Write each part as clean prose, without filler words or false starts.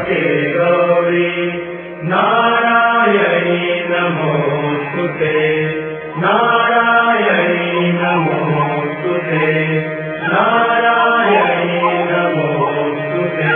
नमस्ते गौरी नारायणी नमोस्तुते नारायणी नमोस्तुते नारायणी नमोस्तुते।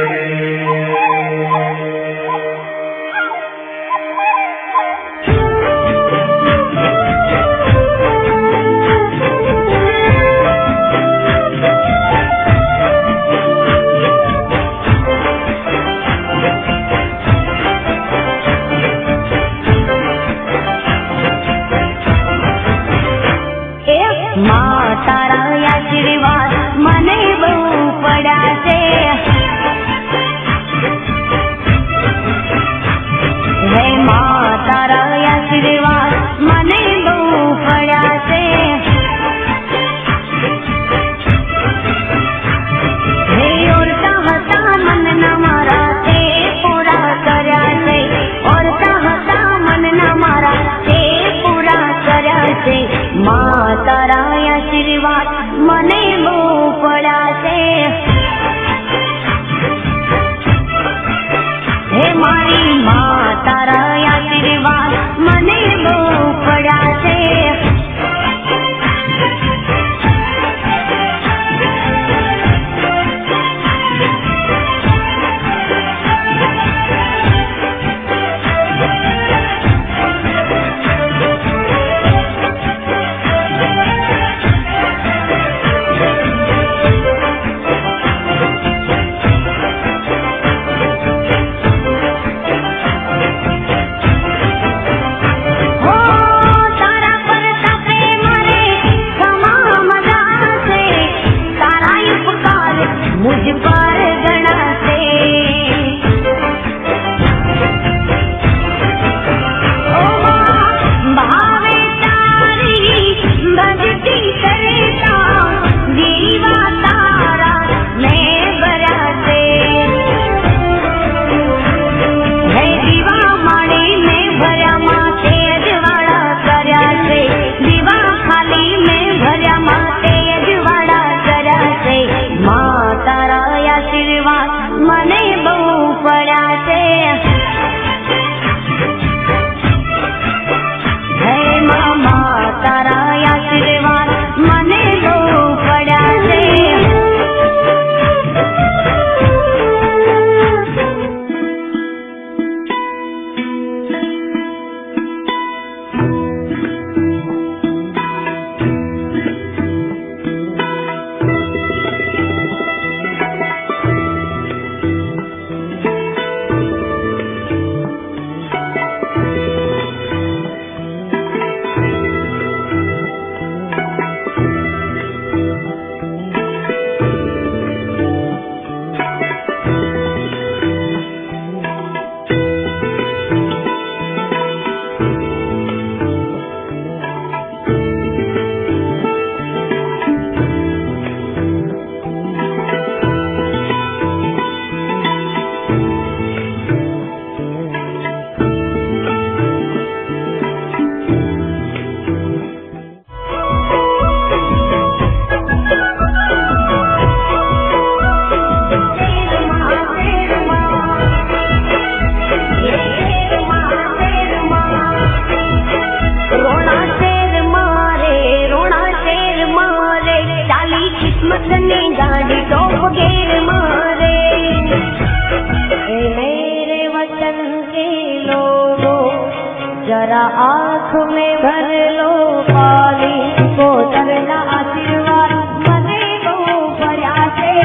जरा आँख में भर लो पानी को तरला आशीर्वाद मने बहु भर्या से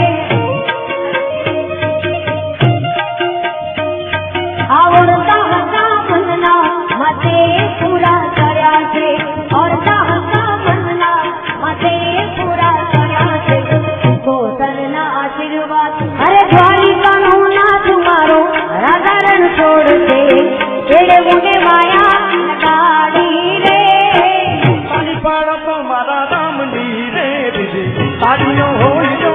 आवड़ता हसा मनना मते पूरा कर्या से और हसा मनना मते पूरा कर्या से को तरला आशीर्वाद। अरे द्वारिका नो ना तुम्हारो राधारण छोड़ दे तेरे मुझे माया लगाड़ी रे पानी पाड़ा तो मारा राम नी रे तुझे साड़ियों होई